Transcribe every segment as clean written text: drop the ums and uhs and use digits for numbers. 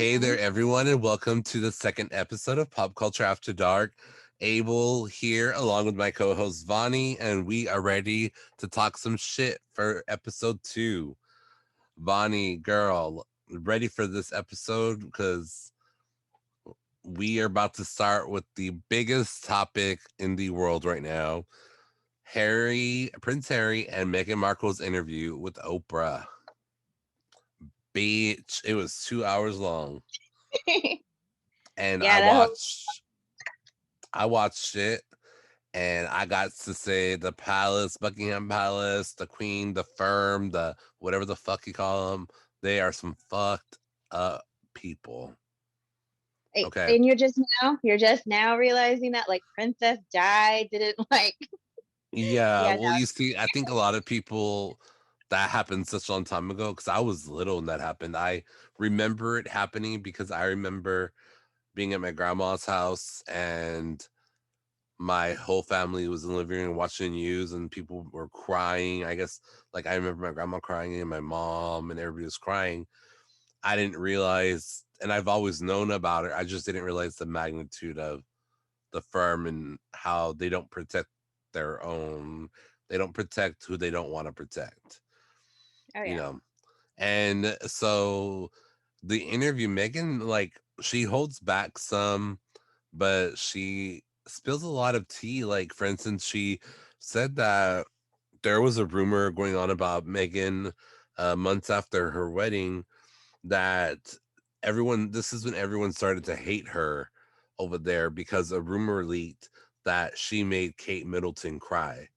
Hey there, everyone, and welcome to the second episode of Pop Culture After Dark. Abel here, along with my co-host Vonnie, and we are ready to talk some shit for episode 2. Vonnie, girl, ready for this episode? Because we are about to start with the biggest topic in the world right now. Prince Harry and Meghan Markle's interview with Oprah. Bitch, it was 2 hours long. And Yeah, that whole I watched it, and I got to say the palace, Buckingham Palace, the Queen, the firm, the whatever the fuck you call them. They are some fucked up people. Okay. and you're just now realizing that like Princess Di didn't like Yeah. yeah, Well, you see, I think a lot of people that happened such a long time ago because I was little when that happened. I remember it happening because I remember being at my grandma's house and my whole family was in the living room watching news and people were crying. I guess like I remember my grandma crying and my mom and everybody was crying. I didn't realize, and I've always known about it. I just didn't realize the magnitude of the firm and how they don't protect their own. They don't protect who they don't want to protect, oh you yeah. know. And so the interview, Megan, like she holds back some, but she spills a lot of tea. Like, for instance, she said that there was a rumor going on about Megan months after her wedding that this is when everyone started to hate her over there because a rumor leaked that she made Kate Middleton cry.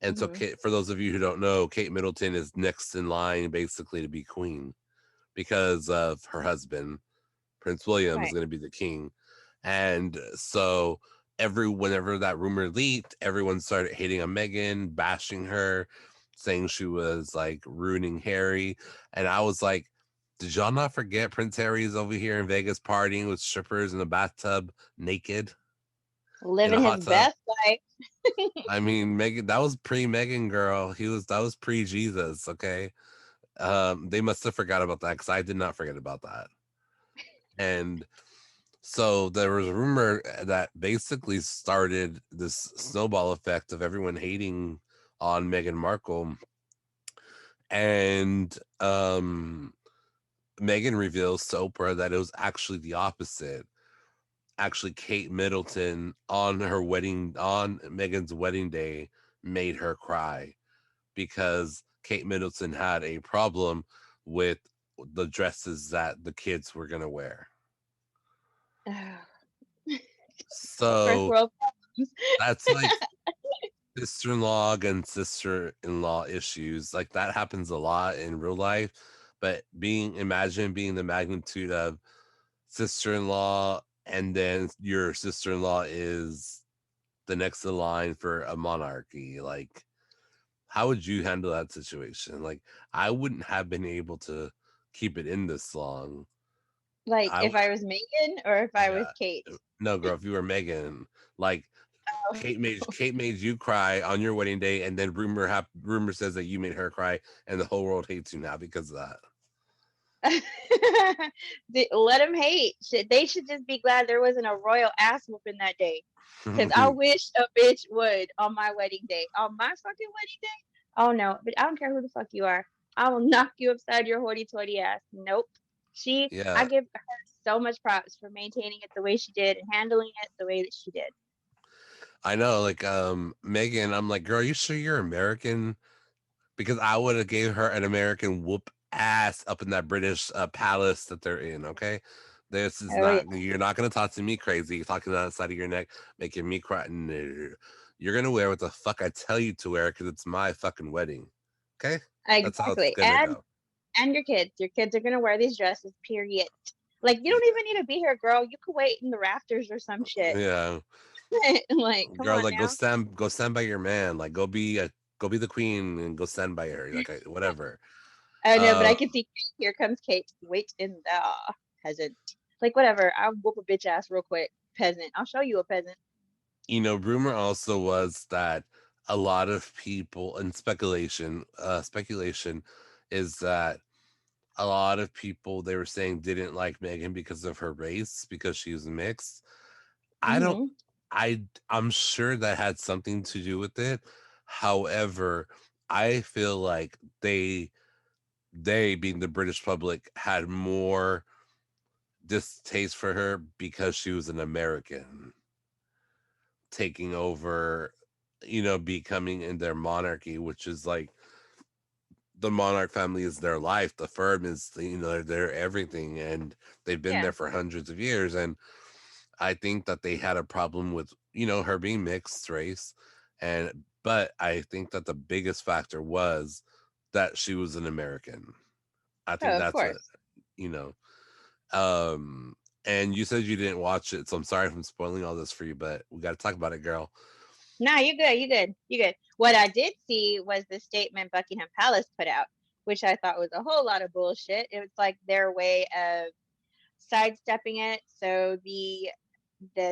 And so, Hmm. Kate, for those of you who don't know, Kate Middleton is next in line basically to be queen because of her husband. Prince William is Right. going to be the king. And so whenever that rumor leaked, everyone started hating on Meghan, bashing her, saying she was like ruining Harry. And I was like, did y'all not forget Prince Harry is over here in Vegas partying with strippers in a bathtub naked in a Living his hot tub? best life. I mean, Megan, that was pre Megan, girl. That was pre Jesus. Okay. They must have forgot about that because I did not forget about that. And so there was a rumor that basically started this snowball effect of everyone hating on Meghan Markle. And Meghan reveals to Oprah that it was actually the opposite. Actually, Kate Middleton on Meghan's wedding day made her cry because Kate Middleton had a problem with the dresses that the kids were going to wear. First So world problems. that's like sister-in-law and sister-in-law issues. Like that happens a lot in real life. But imagine being the magnitude of sister-in-law and then your sister-in-law is the next in line for a monarchy. Like, how would you handle that situation? Like, I wouldn't have been able to keep it in this long. Like I if would, I was Megan or if I was yeah. Kate. No, girl, if you were Megan, like Oh. Kate made you cry on your wedding day, and then rumor says that you made her cry, and the whole world hates you now because of Let them hate. They should just be glad there wasn't a royal ass whooping that day. Because I that. wish a bitch would on my wedding day. On my fucking wedding day? Oh no, but I don't care who the fuck you are. I will knock you upside your hoity toity ass. Nope. I Yeah, give her so much props for maintaining it the way she did and handling it the way that she did. I know. Like, Megan, I'm like, girl, you sure you're American? Because I would have gave her an American whoop ass up in that British palace that they're in. Okay, this is Oh yeah. not. You're not gonna talk to me crazy. You're talking on the side of your neck, making me cry. No, you're gonna wear what the fuck I tell you to wear because it's my fucking wedding. Okay, that's how it's Exactly. gonna go. And your kids. Your kids are gonna wear these dresses, period. Like you don't even need to be here, girl. You could wait in the rafters or some shit. Yeah, Like, come girl, on like now. go stand by your man. Like go be the queen and go stand by her. Like whatever. I know, but I Uh, can see here comes Kate. Wait in the peasant. Like whatever. I'll whoop a bitch ass real quick. Peasant. I'll show you a peasant. rumor also was that a lot of people and speculation is that a lot of people, they were saying, didn't like Meghan because of her race, because she was mixed. I don't Hmm. I'm sure that had something to do with it. However, I feel like they being the British public had more distaste for her because she was an American taking over, becoming in their monarchy, which is like the monarch family is their life. The firm is, their everything, and they've been Yeah. there for hundreds of years. And I think that they had a problem with, her being mixed race. But I think that the biggest factor was that she was an American. I think Oh, of that's what, course. you know. Um, and you said you didn't watch it, so I'm sorry if I'm spoiling all this for you, but we got to talk about it, girl. No, you good. You good. You good. What I did see was the statement Buckingham Palace put out, which I thought was a whole lot of bullshit. It was like their way of sidestepping it. So the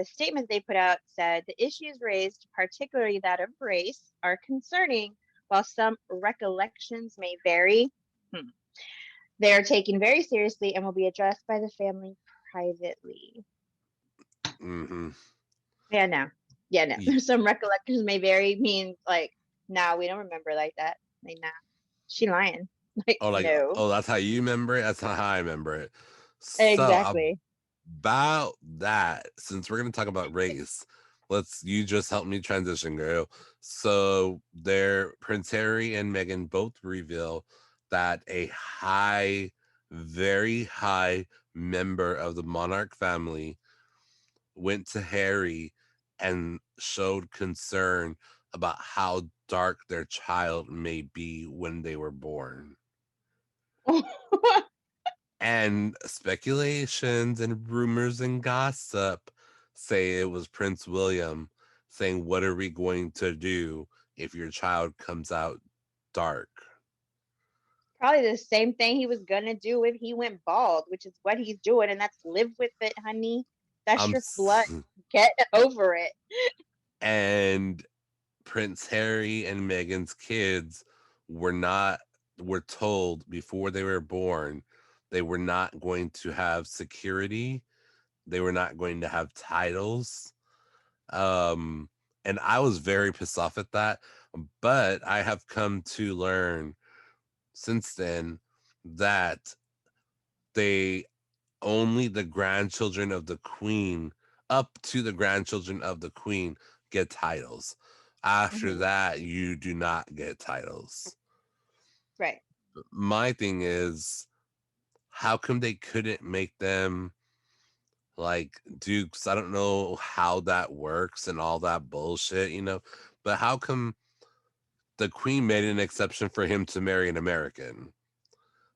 statement they put out said the issues raised, particularly that of race, are concerning. While some recollections may vary, hmm, they are taken very seriously and will be addressed by the family privately. Hmm. Yeah, no. Yeah, no. Some recollections may vary means like, nah, we don't remember like that. Like, nah, she lying. Like, Oh, like, no. oh, that's how you remember it. That's not how I remember it. So Exactly. about that, since we're gonna talk about race, you just help me transition, girl. So there, Prince Harry and Meghan both reveal that a very high member of the monarch family went to Harry and showed concern about how dark their child may be when they were born. And speculations and rumors and gossip say it was Prince William saying, "What are we going to do if your child comes out dark?" Probably the same thing he was gonna do if he went bald, which is what he's doing, and that's live with it, honey. That's I'm your blood. s- Get over it. and Prince Harry and Meghan's kids were not were told before they were born they were not going to have security. They were not going to have titles. Um, and I was very pissed off at that. But I have come to learn since then that they only the grandchildren of the queen, up to the grandchildren of the queen, get titles. After Hmm. that, you do not get titles. Right. My thing is, how come they couldn't make them like dukes? I don't know how that works and all that bullshit, but how come the queen made an exception for him to marry an American?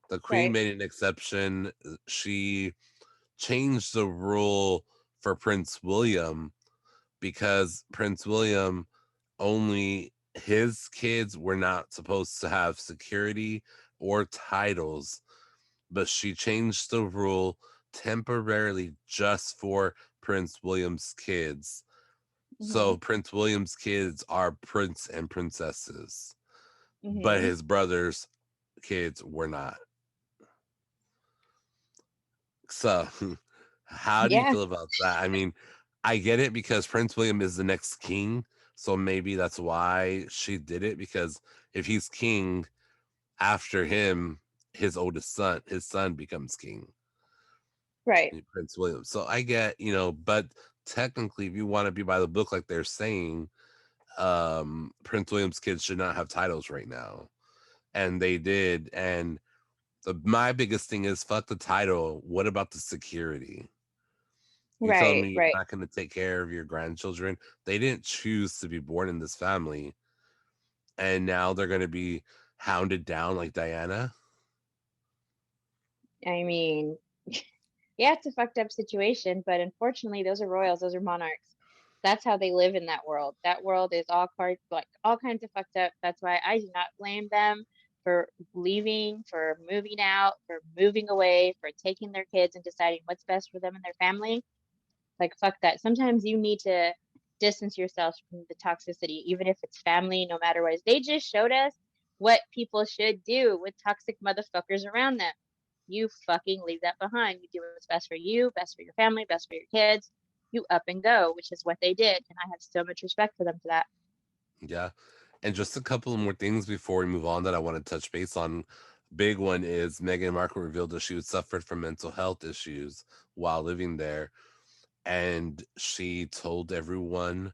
The queen Right. made an exception. She changed the rule for Prince William because Prince William, only his kids were not supposed to have security or titles, but she changed the rule temporarily just for Prince William's kids. Hmm. So Prince William's kids are prince and princesses, but Hmm. his brother's kids were not. So, how do you Yeah. feel about that? I mean, I get it because Prince William is the next king, so maybe that's why she did it. Because if he's king after him, his son becomes king, Right. Prince William. So I get, but technically, if you want to be by the book, like they're saying, Prince William's kids should not have titles right now, and they did. And my biggest thing is, fuck the title. What about the security? You telling Right. me you're Right. not going to take care of your grandchildren? They didn't choose to be born in this family, and now they're going to be hounded down like Diana. I mean, yeah, it's a fucked up situation, but unfortunately, those are royals, those are monarchs. That's how they live in that world. That world is like all kinds of fucked up. That's why I do not blame them for leaving, for moving out, for moving away, for taking their kids and deciding what's best for them and their family. Like fuck that. Sometimes you need to distance yourself from the toxicity, even if it's family, no matter what. They just showed us what people should do with toxic motherfuckers around them. you fucking leave that behind. You do what's best for you, best for your family, best for your kids. You up and go, which is what they did. And I have so much respect for them for that. Yeah. And just a couple more things before we move on that I want to touch base on. Big one is Meghan Markle revealed that she had suffered from mental health issues while living there. And she told everyone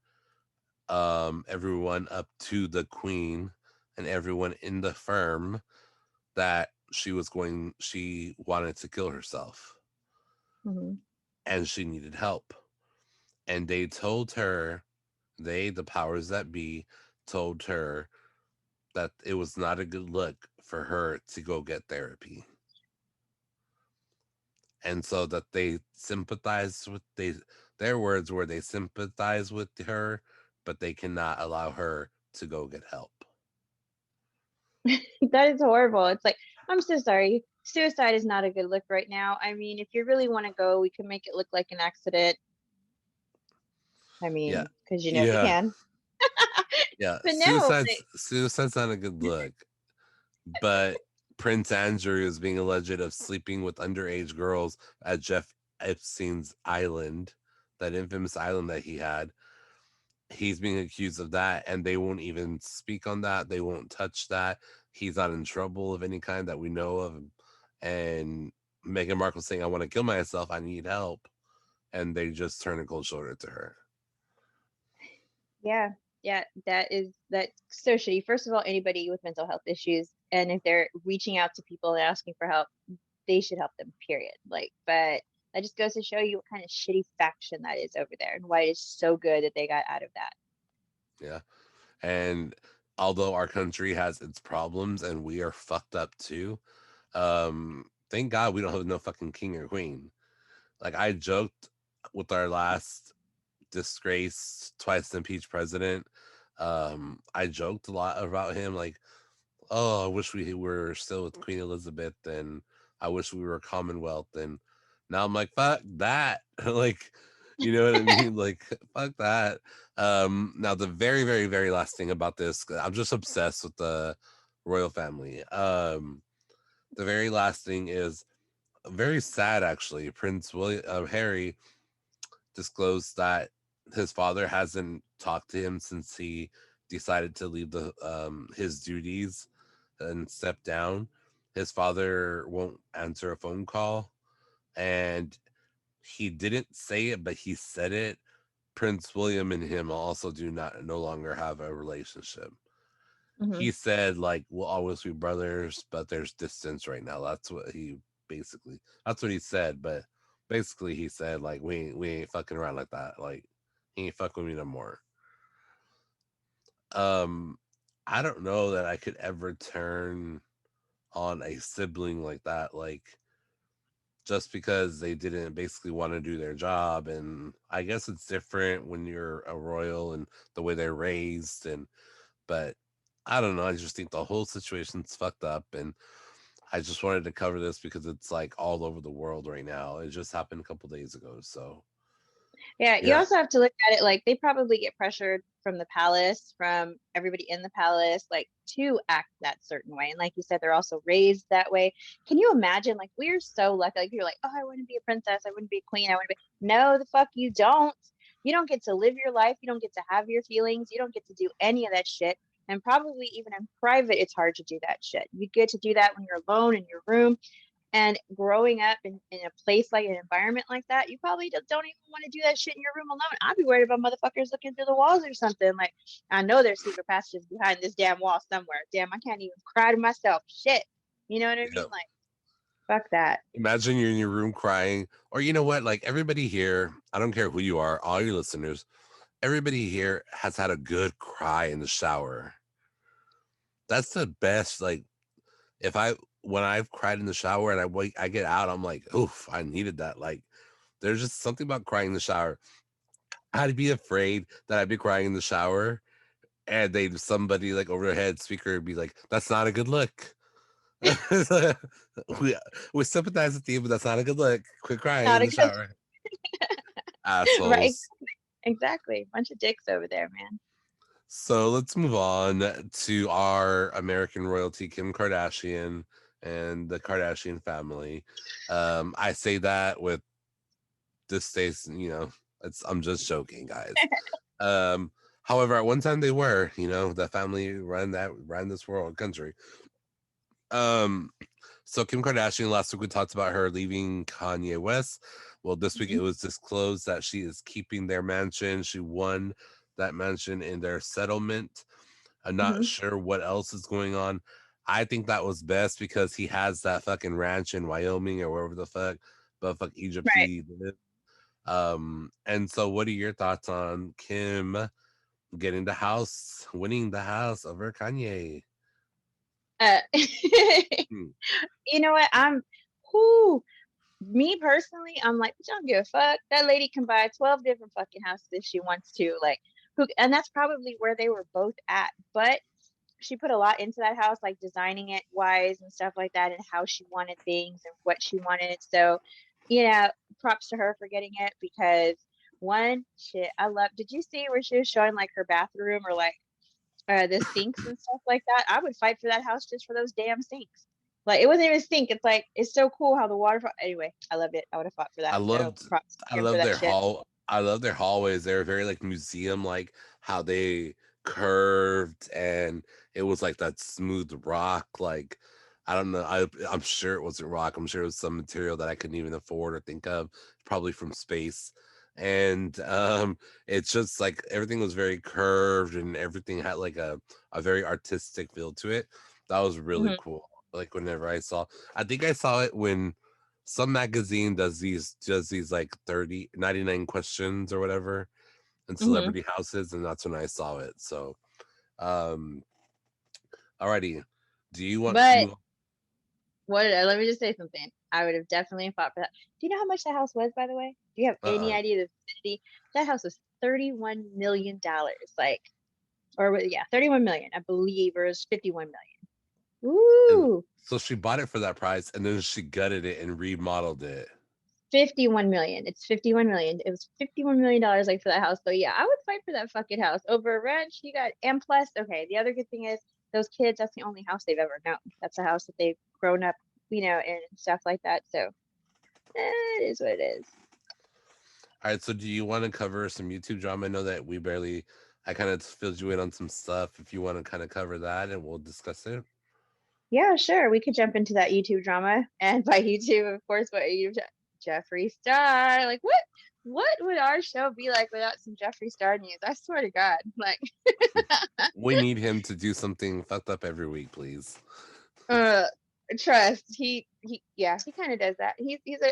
up to the queen and everyone in the firm that she wanted to kill herself Hmm. and she needed help. And they told her, the powers that be, told her that it was not a good look for her to go get therapy. And so that they sympathize with their words were they sympathize with her, but they cannot allow her to go get help. That is horrible. It's like, I'm so sorry. Suicide is not a good look right now. I mean, if you really want to go, we can make it look like an accident. I Yeah. mean, because you know we Yeah. can. Yeah. But no, Suicide's not a good look. But Prince Andrew is being alleged of sleeping with underage girls at Jeff Epstein's island, that infamous island that he had. He's being accused of that, and they won't even speak on that. They won't touch that. He's not in trouble of any kind that we know of. And Meghan Markle saying, "I want to kill myself. I need help," and they just turn a cold shoulder to her. yeah, yeah, that's so shitty. First of all, anybody with mental health issues, and if they're reaching out to people and asking for help, they should help them, period. Like, but that just goes to show you what kind of shitty faction that is over there and why it is so good that they got out of that. Yeah. And although our country has its problems and we are fucked up too, thank God we don't have no fucking king or queen. Like I joked with our last disgraced, twice impeached president. I joked a lot about him, like, oh, I wish we were still with Queen Elizabeth, and I wish we were a Commonwealth. And now I'm like, fuck that. Like, you know what I mean? Like, fuck that. Now the very, very, very last thing about this, I'm just obsessed with the royal family. The very last thing is very sad, actually. Prince William, Harry, disclosed that his father hasn't talked to him since he decided to leave the his duties and step down. His father won't answer a phone call, and he didn't say it, but he said it. Prince William and him also do not no longer have a relationship. Hmm. He said like we'll always be brothers, but there's distance right now. That's what he said, but basically he said like we ain't fucking around like that. Like he ain't fucking with me no more. Um I don't know that I could ever turn on a sibling like that, like just because they didn't basically want to do their job. And I guess it's different when you're a royal and the way they're raised, and but I don't know, I just think the whole situation's fucked up, and I just wanted to cover this because it's like all over the world right now. It just happened a couple days ago. So Yeah, you yeah. also have to look at it like they probably get pressured from the palace, from everybody in the palace, like to act that certain way. And like you said, they're also raised that way. Can you imagine? Like, we're so lucky. Like, you're like, oh, I want to be a princess. I want to be a queen. I want to be. No, the fuck you don't. You don't get to live your life. You don't get to have your feelings. You don't get to do any of that shit. And probably even in private, it's hard to do that shit. You get to do that when you're alone in your room, and growing up in a place like an environment like that, you probably don't even want to do that shit in your room alone. I'd be worried about motherfuckers looking through the walls or something. Like, I know there's secret passages behind this damn wall somewhere. Damn, I can't even cry to myself. Shit. You know what I Yeah. mean? Like, fuck that. Imagine you're in your room crying, or you know what? Like everybody here, I don't care who you are, all your listeners, everybody here has had a good cry in the shower. That's the best. Like if I when I've cried in the shower and I get out, I'm like, oof, I needed that. Like there's just something about crying in the shower. I'd be afraid that I'd be crying in the shower and they somebody like over their head speaker would be like, that's not a good look. we we sympathize with you, but that's not a good look. Quit crying Not in a the good, shower. right? Assholes. Exactly. Bunch of dicks over there, man. So let's move on to our American royalty, Kim Kardashian. and the Kardashian family. I say that with distaste, I'm just joking, guys. Um, However, at one time they were, the family ran this world country. Um, so Kim Kardashian, last week we talked about her leaving Kanye West. Well, this week it Mhm. was disclosed that she is keeping their mansion. She won that mansion in their settlement. I'm not Mhm. sure what else is going on. I think that was best because he has that fucking ranch in Wyoming or wherever the fuck Egypt Right. he lives. And so what are your thoughts on Kim winning the house over Kanye? Uh, Hmm. you know what? Who, me personally, I'm like, I don't give a fuck. That lady can buy 12 different fucking houses if she wants to. Like, who, and that's probably where they were both at. But she put a lot into that house, like designing it wise and stuff like that, and how she wanted things and what she wanted. So, props to her for getting it because one shit I love. Did you see where she was showing like her bathroom or like the sinks and stuff like that? I would fight for that house just for those damn sinks. Like it wasn't even a sink. It's like it's so cool how the water. Anyway, I loved it. I would have fought for I that. So loved props to I Kim for love that their shit. hall I love their hallways. They're very like museum like how they curved and it was like that smooth rock like I don't know. I'm sure it wasn't rock. I'm sure it was some material that I couldn't even afford or think of, probably from space. And it's just like everything was very curved and everything had like a very artistic feel to it. That was really Hmm. cool. Like whenever I think I saw it when some magazine does these like 99 questions or whatever in Hmm. celebrity houses, and that's when I saw it. So um alrighty. Do you want to But move? let me just say something. I would have definitely fought for that. Do you know how much that house was, by the way? Do you have any Uh-uh. idea the vicinity? That house was $31 million. Like, yeah, 31 million, I believe, or it was 51 million. And Ooh, so she bought it for that price and then she gutted it and remodeled it. 51 million. It's 51 million. It was $51 million like for that house. So yeah, I would fight for that fucking house over a ranch. You got and plus, okay, the other good thing is those kids, that's the only house they've ever known. That's a house that they've grown up, in and stuff like that. So it is what it is. All right, so do you want to cover some YouTube drama? I know that I kind of filled you in on some stuff. If you want to kind of cover that and we'll discuss it. Yeah, sure. We could jump into that YouTube drama. And by YouTube, of course, what YouTube Jeffree Star. Like what would our show be like without some Jeffree Star news? I swear to God. Like We need him to do something fucked up every week, please. uh trust. He kind of does that.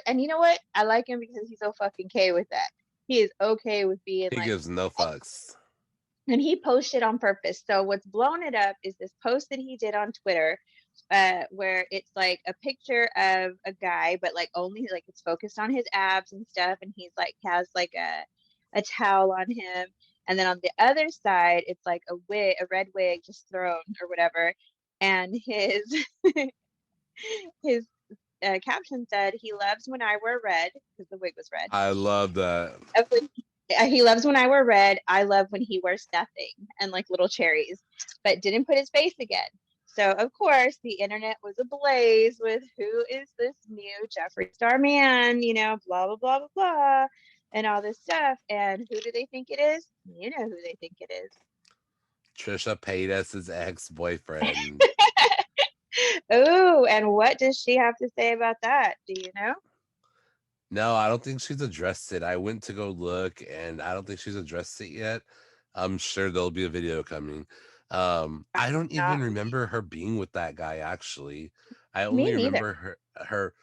And you know what? I like him because he's so fucking okay with that. He is okay with being He like gives no fucks. and he posted on purpose. So what's blown it up is this post that he did on Twitter, where it's like a picture of a guy, but like only like it's focused on his abs and stuff, and he's like has like a towel on him, and then on the other side it's like a red wig just thrown or whatever, and his his caption said, "He loves when I wear red," because the wig was red. I love that. He loves when I wear red. I love when he wears nothing and like little cherries, but didn't put his face again. So of course the internet was ablaze with who is this new Jeffree Star man, blah blah blah blah blah, and all this stuff. And who do they think it is? You know who they think it is. Trisha Paytas' ex-boyfriend. Oh, and what does she have to say about that? Do you know? No, I don't think she's addressed it. I went to go look and I don't think she's addressed it yet. I'm sure there'll be a video coming. I don't even Not remember her being with that guy actually. I me only neither. remember her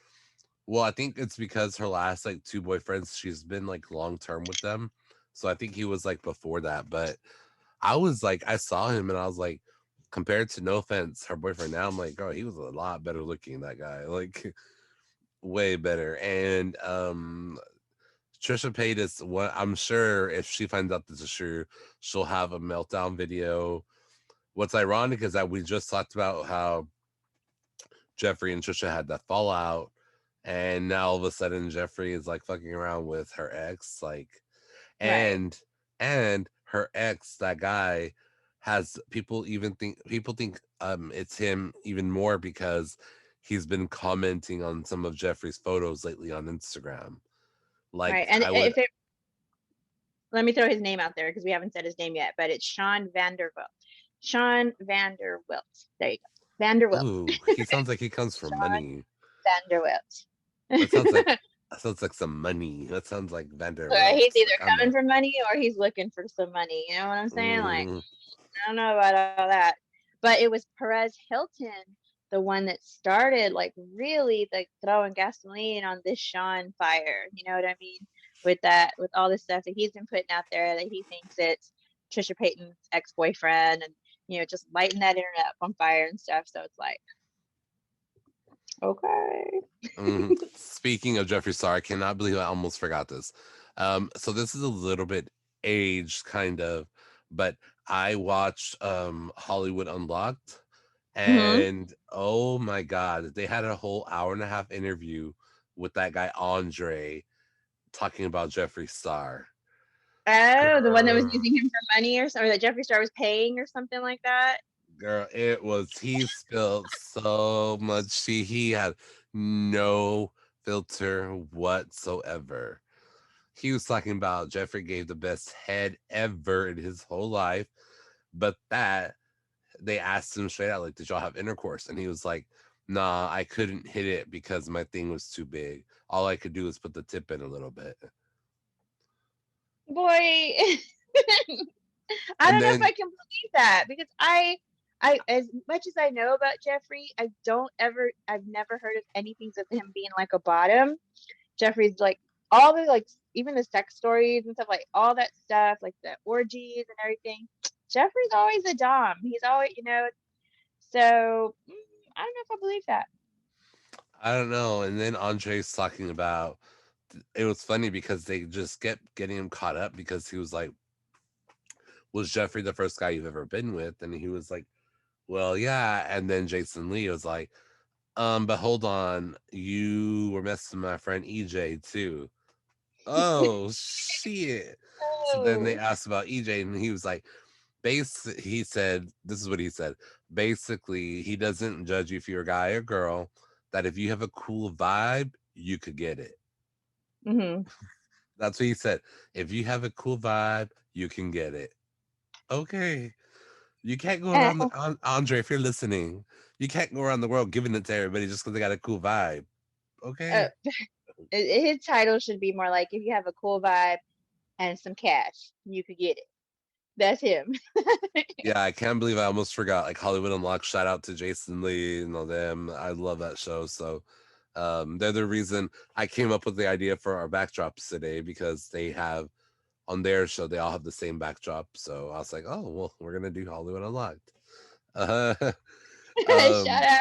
well, I think it's because her last like two boyfriends, she's been like long term with them. So I think he was like before that, but I was like I saw him and I was like compared to no offense, her boyfriend now, I'm like, girl, he was a lot better looking, that guy. Like way better. And Trisha Paytas, what I'm sure if she finds out this is true, she'll have a meltdown video. What's ironic is that we just talked about how Jeffree and Trisha had that fallout, and now all of a sudden Jeffree is like fucking around with her ex, like, Right. and her ex, that guy, has people think it's him even more because he's been commenting on some of Jeffree's photos lately on Instagram. Right. Like And I would, if it, let me throw his name out there because we haven't said his name yet, but it's Sean Vanderbilt. Sean Vanderwilt. There you go. Vanderwilt. ooh, he sounds like he comes from Sean money. Vanderwilt. That sounds like that sounds like some money. That sounds like He's Vanderbilt. either Like I'm coming a for money or he's looking for some money. You know what I'm saying? Like, mm, I don't know about all that. But it was Perez Hilton, the one that started like really like throwing gasoline on this Sean fire. You know what I mean? With that, with all this stuff that he's been putting out there that he thinks it's Trisha Paytas' ex-boyfriend, and just lighting that internet up on fire and stuff. So it's like, okay. Speaking of Jeffree Star, I cannot believe I almost forgot this. So this is a little bit aged, kind of, but I watched Hollywood Unlocked, Mm-hmm. and oh my god, they had a whole hour and a half interview with that guy Andre talking about Jeffree Star. Oh, the one that was Girl, using him for money or something, or that Jeffree Star was paying or something like that. girl, it was he spilled so much tea. He had no filter whatsoever. He was talking about Jeffrey gave the best head ever in his whole life, but that they asked him straight out, like, did y'all have intercourse? And he was like, nah, I couldn't hit it because my thing was too big. All I could do is put the tip in a little bit. Boy, I And don't know if then I can believe that because I as much as I know about Jeffree, I've never heard of anything of him being like a bottom. Jeffree's like all the like even the sex stories and stuff, like all that stuff, like the orgies and everything. Jeffree's always a dom. He's always, so I don't know if I believe that. I don't know. And then Andre's talking about it was funny because they just kept getting him caught up because he was like, was Jeffrey the first guy you've ever been with? And he was like, well, yeah. And then Jason Lee was like, but hold on, you were messing with my friend EJ too. Oh shit. So then they Oh. asked about EJ and he was like, he said, this is what he said. Basically, he doesn't judge you if you're a guy or girl, that if you have a cool vibe, you could get it. Mm-hmm. That's what he said. If you have a cool vibe, you can get it. Okay. You can't go around Uh, Andre, if you're listening, you can't go around the world giving it to everybody just because they got a cool vibe. uh, Okay. his title should be more like if you have a cool vibe and some cash, you could get it. That's him. Yeah, I can't believe I almost forgot. Like Hollywood Unlocked, shout out to Jason Lee and all them. I love that show. So they're the reason I came up with the idea for our backdrops today because they have on their show, they all have the same backdrop. So I was like, oh, well, we're going to do Hollywood Unlocked. Uh, Shout um, out.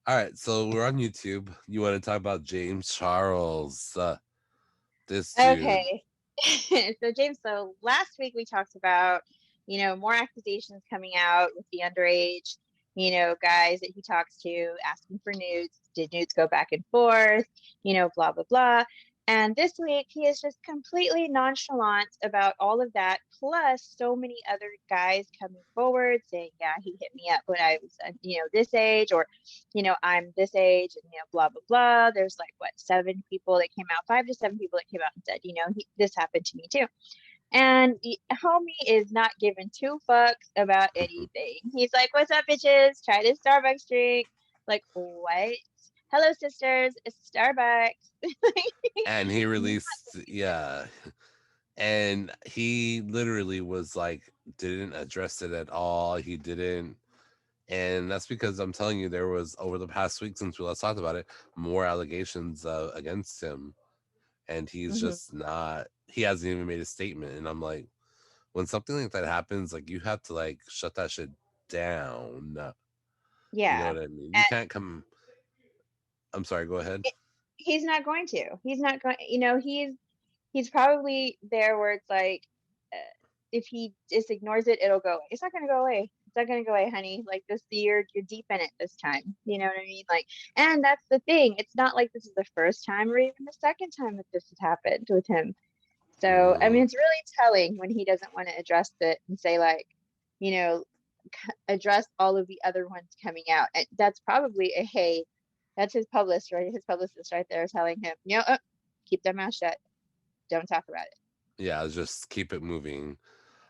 all right. So we're on YouTube. You want to talk about James Charles? This dude. Okay. So James, so last week we talked about, more accusations coming out with the underage, guys that he talks to asking for nudes. Did nudes go back and forth? Blah, blah, blah. And this week he is just completely nonchalant about all of that, plus so many other guys coming forward saying, yeah, he hit me up when I was, this age, or I'm this age, and blah blah blah. There's like what 7 people that came out, 5 to 7 people that came out and said, this happened to me too. And the homie is not giving two fucks about anything. He's like, "What's up, bitches? Try this Starbucks drink." Like, what? Hello, sisters. It's Starbucks. And he Not released, yeah. And he literally was like, didn't address it at all. He didn't. And that's because I'm telling you, there was over the past week since we last talked about it, more allegations against him. And he's Mhm. just not, he hasn't even made a statement. And I'm like, when something like that happens, like you have to like shut that shit down. You know Yeah. what I mean? You And can't come. I'm sorry, go ahead. he's not going to. He's not going. He's probably there where it's like, uh, if he just ignores it, it'll go away. It's not going to go away. It's not going to go away, honey. Like this, you're deep in it this time. You know what I mean? Like, and that's the thing. It's not like this is the first time or even the second time that this has happened with him. So, I Mm, mean, it's really telling when he doesn't want to address it and say like, you know, address all of the other ones coming out. And that's probably a hey, that's his publicist, right? His publicist right there telling him, keep that mouth shut. Don't talk about it. Yeah, just keep it moving.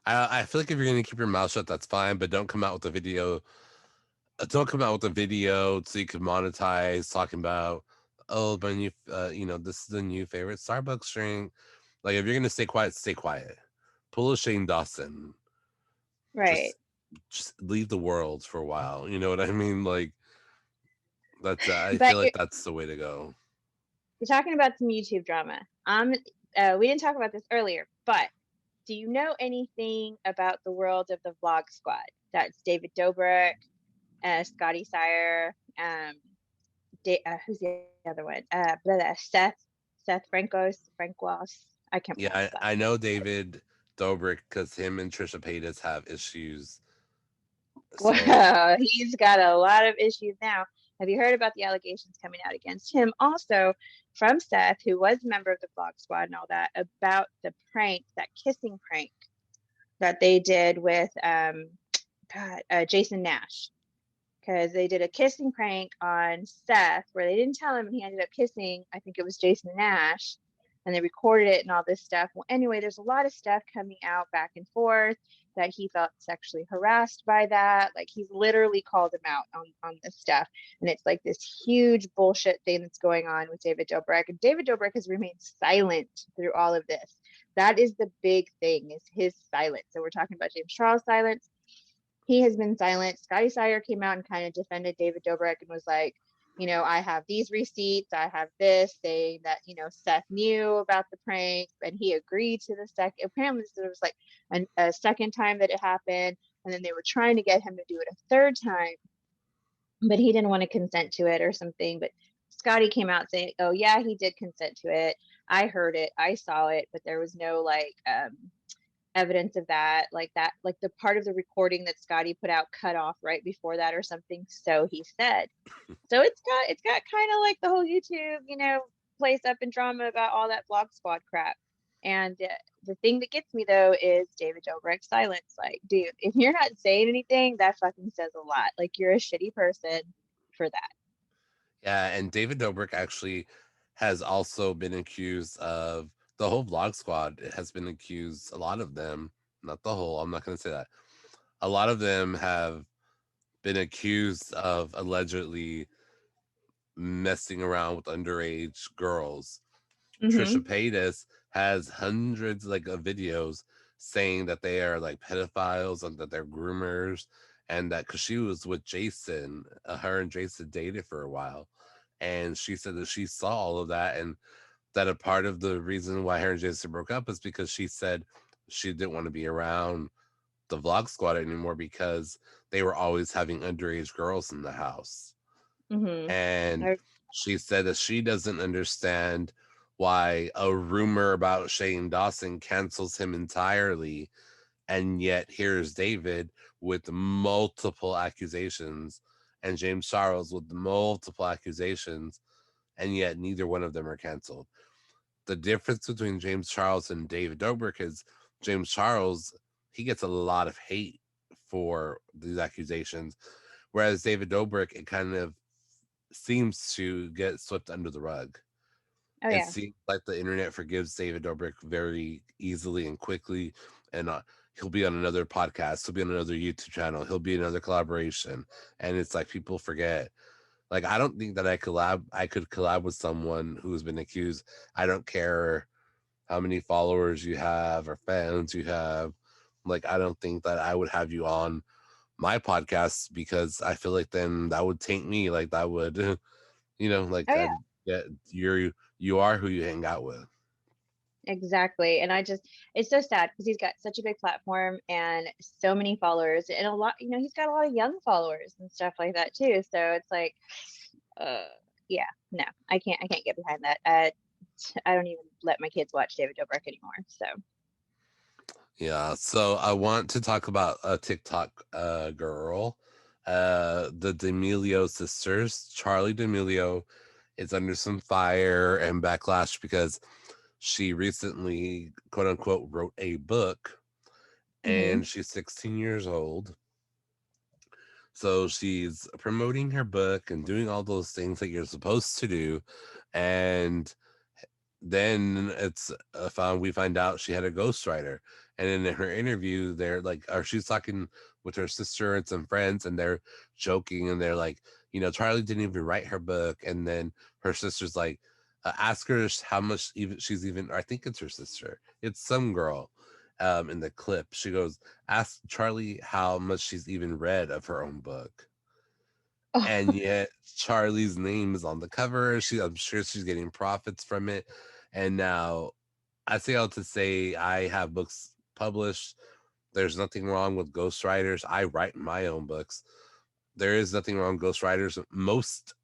I feel like if you're gonna keep your mouth shut, that's fine, but don't come out with a video. Don't come out with a video so you can monetize talking about, oh, my new, this is the new favorite Starbucks drink. Like, if you're gonna stay quiet, stay quiet. Pull a Shane Dawson. Right. Just, just leave the world for a while. You know what I mean? Like, that's. I But feel like that's the way to go. you're talking about some YouTube drama. We didn't talk about this earlier, but do you know anything about the world of the Vlog Squad? That's David Dobrik, Scotty Sire, who's the other one? Seth Frankos. I can't Yeah, pronounce his last I name. know David Dobrik because him and Trisha Paytas have issues. So Well, he's got a lot of issues now. Have you heard about the allegations coming out against him? Also, from Seth, who was a member of the Vlog Squad and all that, about the prank, that kissing prank that they did with Jason Nash. Because they did a kissing prank on Seth where they didn't tell him and he ended up kissing, I think it was Jason Nash, and they recorded it and all this stuff. Well, anyway, there's a lot of stuff coming out back and forth that he felt sexually harassed by that. Like he's literally called him out on this stuff. And it's like this huge bullshit thing that's going on with David Dobrik. And David Dobrik has remained silent through all of this. That is the big thing, is his silence. So we're talking about James Charles' silence. He has been silent. Scotty Sire came out and kind of defended David Dobrik and was like, I have these receipts, I have this, saying that, Seth knew about the prank and he agreed to the second. Apparently, there was like a second time that it happened, and then they were trying to get him to do it a third time, but he didn't want to consent to it or something. But Scotty came out saying, oh, yeah, he did consent to it. I heard it, I saw it, but there was no evidence of that, like the part of the recording that Scotty put out cut off right before that or something. So he said. So it's got kind of like the whole YouTube, place up in drama about all that Vlog Squad crap. And the thing that gets me though is David Dobrik's silence. Like, dude, if you're not saying anything, that fucking says a lot. Like, you're a shitty person for that. yeah, and David Dobrik actually has also been accused of, the whole Vlog Squad has been accused. A lot of them, not the whole. I'm not going to say that. A lot of them have been accused of allegedly messing around with underage girls. Trisha Mm-hmm. Paytas has hundreds of videos saying that they are like pedophiles and that they're groomers, and that because she was with Jason, her and Jason dated for a while, and she said that she saw all of that, and that a part of the reason why her and Jason broke up is because she said she didn't want to be around the Vlog Squad anymore because they were always having underage girls in the house. Mm-hmm. And she said that she doesn't understand why a rumor about Shane Dawson cancels him entirely, and yet here's David with multiple accusations and James Charles with multiple accusations, and yet neither one of them are canceled. The difference between James Charles and David Dobrik is James Charles, he gets a lot of hate for these accusations, whereas David Dobrik, it kind of seems to get swept under the rug. Oh It yeah. seems like the internet forgives David Dobrik very easily and quickly, and he'll be on another podcast, he'll be on another YouTube channel, he'll be in another collaboration, and it's like people forget. Like, I don't think that I could collab with someone who's been accused. I don't care how many followers you have or fans you have. Like, I don't think that I would have you on my podcast because I feel like then that would taint me. Like, that would, Oh yeah. yeah, you are who you hang out with. Exactly. And it's so sad because he's got such a big platform and so many followers, and a lot, he's got a lot of young followers and stuff like that too. So it's like, uh, yeah, no, I can't get behind that. I don't even let my kids watch David Dobrik anymore. So, Yeah. So I want to talk about a TikTok girl, the D'Amelio sisters. Charlie D'Amelio is under some fire and backlash because she recently, quote unquote, wrote a book, mm-hmm. and she's 16 years old. So she's promoting her book and doing all those things that you're supposed to do. And then we find out she had a ghostwriter. And in her interview, they're like, or she's talking with her sister and some friends, and they're joking, and they're like, Charlie didn't even write her book. And then her sister's like, ask her how much even she's even, I think it's her sister, it's some girl. In the clip, she goes, ask Charlie how much she's even read of her own book. And yet Charlie's name is on the cover. I'm sure she's getting profits from it. And now I say all to say I have books published. There's nothing wrong with ghostwriters. I write my own books. There is nothing wrong with ghostwriters. Most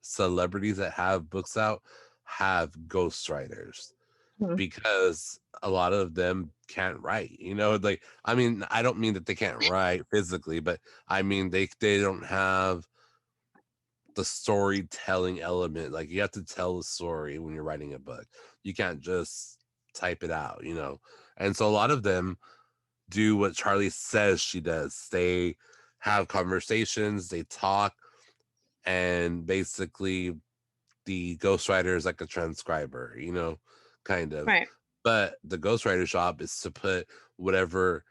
celebrities that have books out have ghostwriters Mhm. because a lot of them can't write. Like, I mean, I don't mean that they can't write physically, but I mean they don't have the storytelling element. Like, you have to tell the story when you're writing a book. You can't just type it out. And so a lot of them do what Charlie says she does. They have conversations, they talk, and basically the ghostwriter is like a transcriber, kind of. Right. But the ghostwriter's job is to put whatever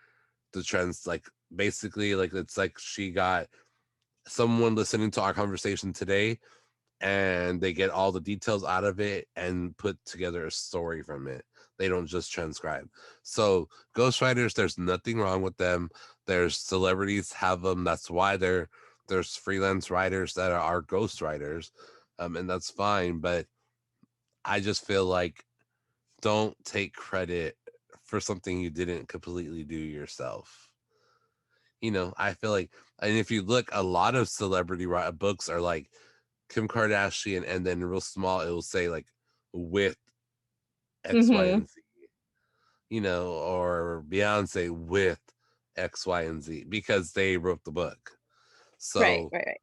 like basically, like, it's like she got someone listening to our conversation today, and they get all the details out of it and put together a story from it. They don't just transcribe. So ghostwriters, there's nothing wrong with them. There's celebrities have them. That's why there's freelance writers that are ghostwriters, and that's fine. But I just feel like, don't take credit for something you didn't completely do yourself. I feel like, and if you look, a lot of celebrity books are like Kim Kardashian, and then real small, it will say like with X, Y, Mm-hmm. and Z, or Beyonce with X, Y, and Z, because they wrote the book. Right. So, Right. Right.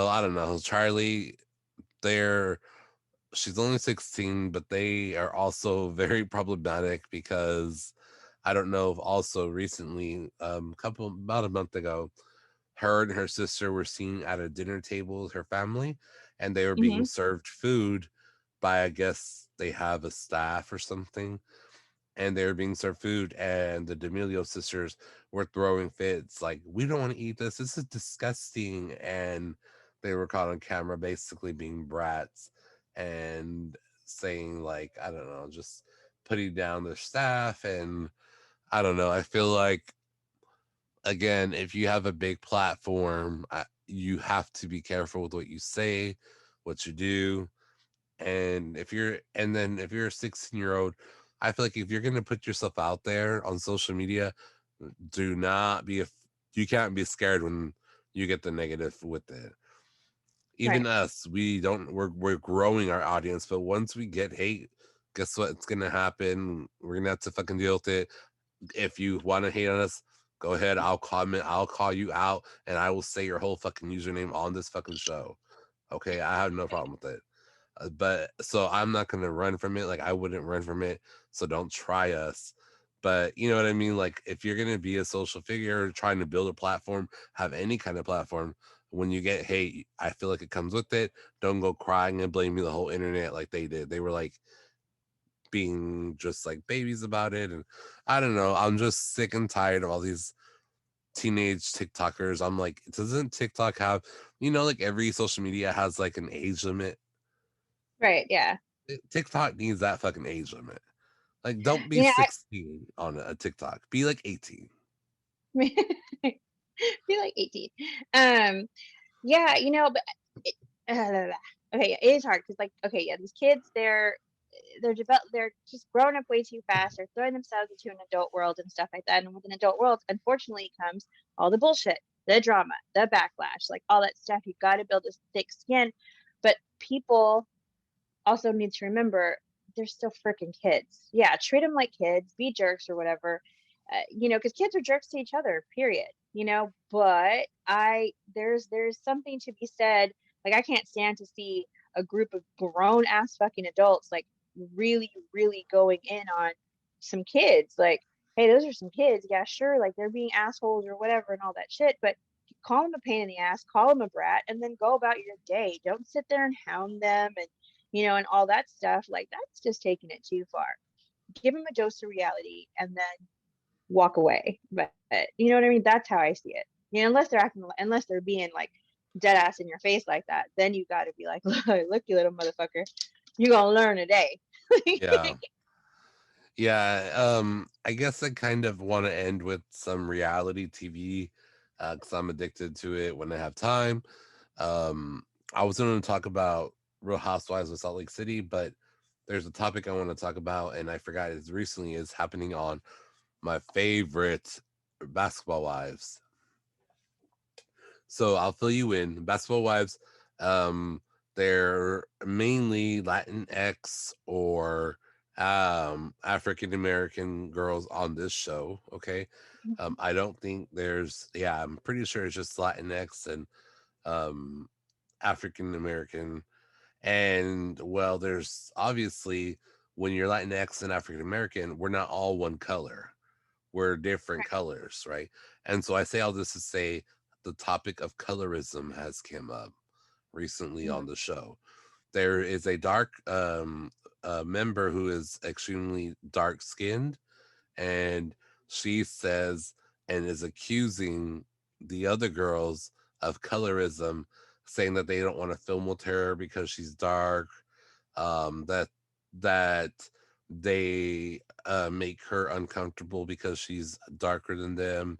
I don't know. Charlie, they're she's only 16, but they are also very problematic because I don't know if also recently, couple about a month ago, her and her sister were seen at a dinner table with her family, and they were being Mm-hmm. served food by, I guess they have a staff or something, and they were being served food, and the D'Amelio sisters were throwing fits like, we don't want to eat this is disgusting. And they were caught on camera basically being brats and saying, like, I don't know, just putting down their staff. And I don't know, I feel like, again, if you have a big platform, you have to be careful with what you say, what you do. And if you're a 16-year-old, I feel like if you're going to put yourself out there on social media, do not be you can't be scared when you get the negative with it. Even Right. us, we're growing our audience, but once we get hate, guess what? It's going to happen. We're going to have to fucking deal with it. If you want to hate on us, go ahead. I'll comment. I'll call you out, and I will say your whole fucking username on this fucking show. Okay, I have no problem with it. But so I'm not gonna run from it. Like, I wouldn't run from it. So don't try us. But you know what I mean? Like, if you're gonna be a social figure, trying to build a platform, have any kind of platform, when you get hate, I feel like it comes with it. Don't go crying and blaming the whole internet like they did. They were like being just like babies about it. And I don't know. I'm just sick and tired of all these teenage TikTokers. I'm like, doesn't TikTok have, like every social media has like an age limit? Right. Yeah. TikTok needs that fucking age limit. Like, don't be Yeah. 16 on a TikTok. Be like 18. Be like 18. Um. Yeah. But it, okay. Yeah, it is hard because, like, okay, yeah, these kids, they're just growing up way too fast. They're throwing themselves into an adult world and stuff like that. And with an adult world, unfortunately, comes all the bullshit, the drama, the backlash, like all that stuff. You've got to build this thick skin. But people also need to remember they're still freaking kids. Yeah, treat them like kids, be jerks or whatever. Because kids are jerks to each other, period. But there's something to be said. Like, I can't stand to see a group of grown ass fucking adults like really, really going in on some kids. Like, hey, those are some kids. Yeah, sure, like they're being assholes or whatever and all that shit, but call them a pain in the ass, call them a brat, and then go about your day. Don't sit there and hound them and, and all that stuff. Like, that's just taking it too far. Give them a dose of reality and then walk away. But you know what I mean? That's how I see it. Unless they're being like dead ass in your face like that, then you got to be like, look, you little motherfucker, you gonna learn today. Yeah. Yeah, I guess I kind of want to end with some reality TV because I'm addicted to it when I have time. Um, I was going to talk about Real Housewives of Salt Lake City, but there's a topic I want to talk about, and I forgot it recently is happening on my favorite Basketball Wives. So I'll fill you in. Basketball Wives, um, they're mainly Latinx or African American girls on this show. Okay. I don't think I'm pretty sure it's just Latinx and um, African American. And well, there's obviously when you're Latinx and African American, we're not all one color, we're different colors, right? And so I say all this to say the topic of colorism has come up recently on the show. There is a dark member who is extremely dark skinned, and she says and is accusing the other girls of colorism, saying that they don't want to film with her because she's dark, that that they make her uncomfortable because she's darker than them.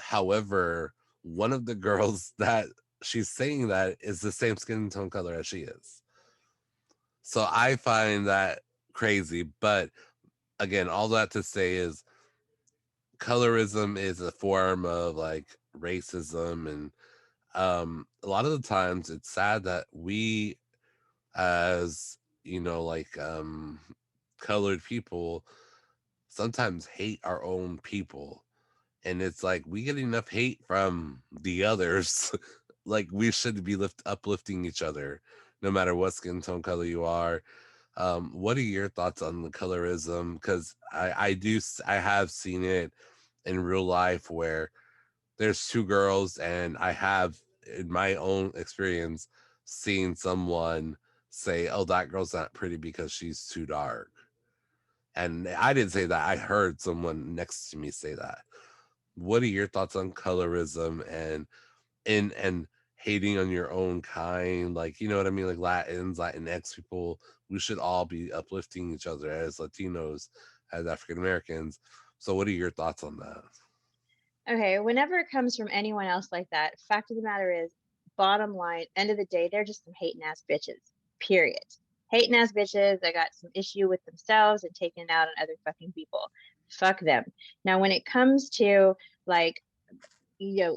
However, one of the girls that she's saying that is the same skin tone color as she is. So I find that crazy. But again, all that to say is colorism is a form of like racism. And a lot of the times it's sad that we, as like colored people, sometimes hate our own people. And it's like we get enough hate from the others. Like we should be uplifting each other no matter what skin tone color you are. What are your thoughts on the colorism? Because I have seen it in real life where there's two girls, and I have in my own experience seen someone say, "Oh, that girl's not pretty because she's too dark." And I didn't say that. I heard someone next to me say that. What are your thoughts on colorism and hating on your own kind? Like, you know what I mean? Like Latinx people, we should all be uplifting each other as Latinos, as African Americans. So what are your thoughts on that? Okay, whenever it comes from anyone else like that, fact of the matter is, bottom line, end of the day, they're just some hating ass bitches. Period. Hating ass bitches that got some issue with themselves and taking it out on other fucking people. Fuck them. Now, when it comes to like,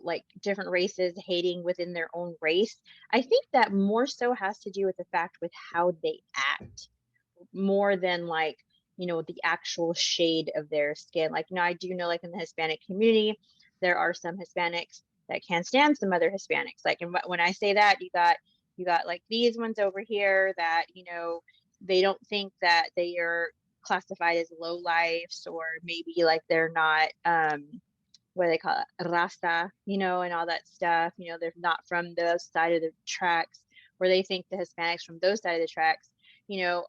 like different races hating within their own race, I think that more so has to do with the fact with how they act more than like the actual shade of their skin. Like, I do know, like, in the Hispanic community there are some Hispanics that can't stand some other Hispanics. Like, and when I say that, you got like these ones over here that they don't think that they are classified as low lives, or maybe like they're not what do they call it, rasta, and all that stuff. They're not from the side of the tracks, where they think the Hispanics from those side of the tracks,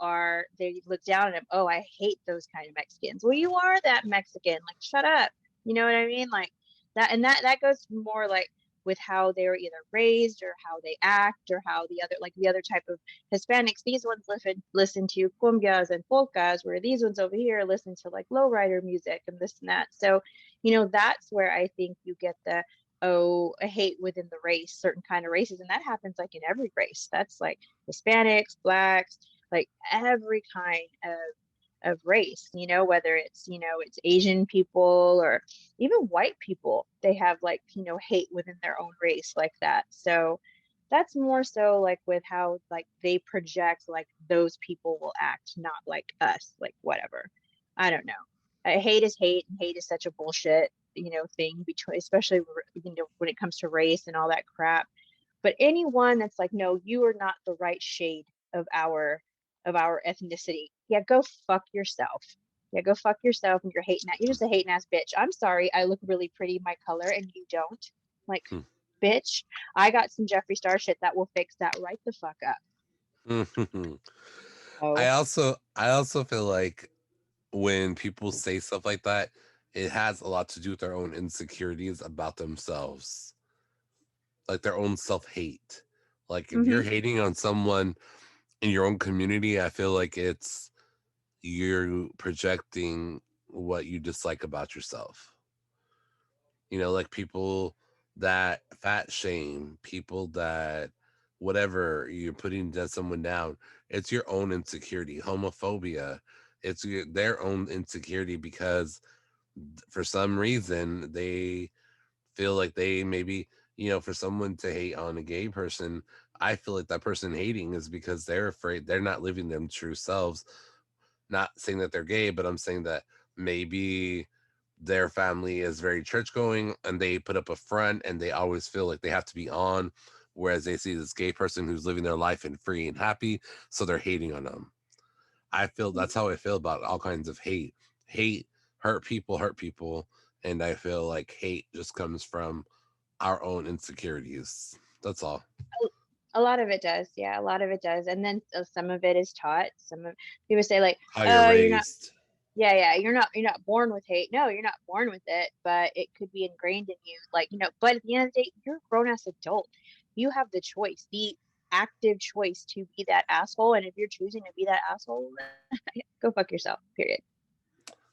are, they look down at them. Oh, I hate those kind of Mexicans. Well, you are that Mexican. Like, shut up. You know what I mean? Like that, and that goes more like with how they were either raised or how they act, or how the other type of Hispanics, these ones listen to cumbias and polkas, where these ones over here listen to like lowrider music and this and that. So that's where I think you get the, oh, a hate within the race, certain kind of races. And that happens like in every race. That's like Hispanics, blacks, like every kind of race, whether it's Asian people or even white people. They have like, hate within their own race like that. So that's more so like with how like they project like those people will act, not like us, like whatever. I don't know. Hate is hate, and hate is such a bullshit, thing between, especially when it comes to race and all that crap. But anyone that's like, no, you are not the right shade of our ethnicity. Yeah, go fuck yourself. Yeah, go fuck yourself and you're hating that. You're just a hating ass bitch. I'm sorry, I look really pretty my color and you don't. Like, Hmm. bitch, I got some Jeffree Star shit that will fix that right the fuck up. I Oh. also I also feel like when people say stuff like that, it has a lot to do with their own insecurities about themselves, like their own self-hate. Like if Mm-hmm. you're hating on someone in your own community, I feel like it's you're projecting what you dislike about yourself. Like people that fat shame, people that whatever you're putting someone down, it's your own insecurity. Homophobia, it's their own insecurity because for some reason they feel like they maybe, for someone to hate on a gay person, I feel like that person hating is because they're afraid they're not living them true selves. Not saying that they're gay, but I'm saying that maybe their family is very church going and they put up a front and they always feel like they have to be on, whereas they see this gay person who's living their life and free and happy, so they're hating on them. I feel that's how I feel about all kinds of hate. Hate hurt people, and I feel like hate just comes from our own insecurities. That's all. A lot of it does, yeah, a lot of it does, and then some of it is taught. Some of people say like, How you're "Oh, you're not." raised. Yeah, you're not born with hate. No, you're not born with it, but it could be ingrained in you. Like, but at the end of the day, you're a grown ass adult. You have the choice, the active choice to be that asshole. And if you're choosing to be that asshole, go fuck yourself. Period.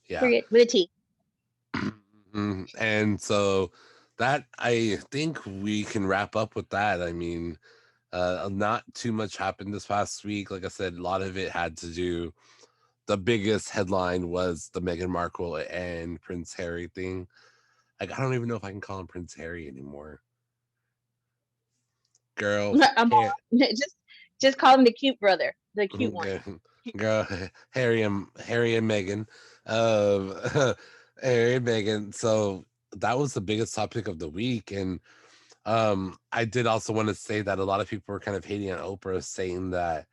Yeah. Period. With a T. And so that I think we can wrap up with that. I mean, not too much happened this past week. Like I said, a lot of it had to do. The biggest headline was the Meghan Markle and Prince Harry thing. Like I don't even know if I can call him Prince Harry anymore. Girl, I'm all, just call him the cute brother, the cute one. girl, Harry and Meghan, um, Harry and Meghan. So that was the biggest topic of the week, and I did also want to say that a lot of people were kind of hating on Oprah, saying that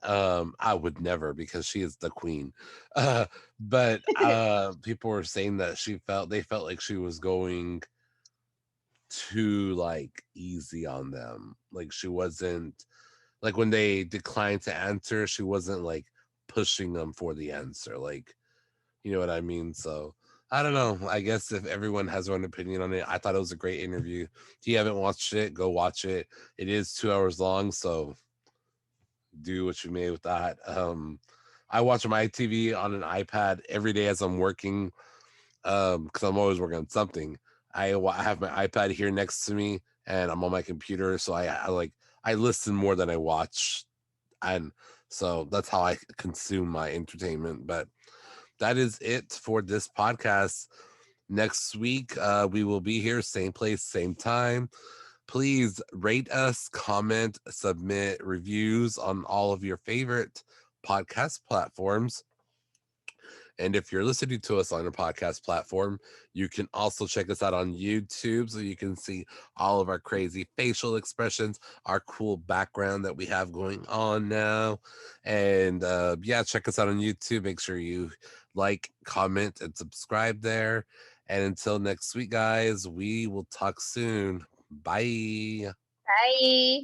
I would never because she is the queen, but people were saying that they felt like she was going too like easy on them, like she wasn't like when they declined to answer, she wasn't like pushing them for the answer. Like, you know what I mean? So I don't know. I guess if everyone has their own opinion on it, I thought it was a great interview. If you haven't watched it, go watch it. It is 2 hours long, so do what you may with that. I watch my TV on an iPad every day as I'm working, because I'm always working on something. I have my iPad here next to me, and I'm on my computer, so I listen more than I watch, and so that's how I consume my entertainment. But that is it for this podcast. Next week, we will be here, same place, same time. Please rate us, comment, submit reviews on all of your favorite podcast platforms. And if you're listening to us on a podcast platform, you can also check us out on YouTube so you can see all of our crazy facial expressions, our cool background that we have going on now. And yeah, check us out on YouTube. Make sure you like, comment, and subscribe there. And until next week, guys, we will talk soon. Bye. Bye.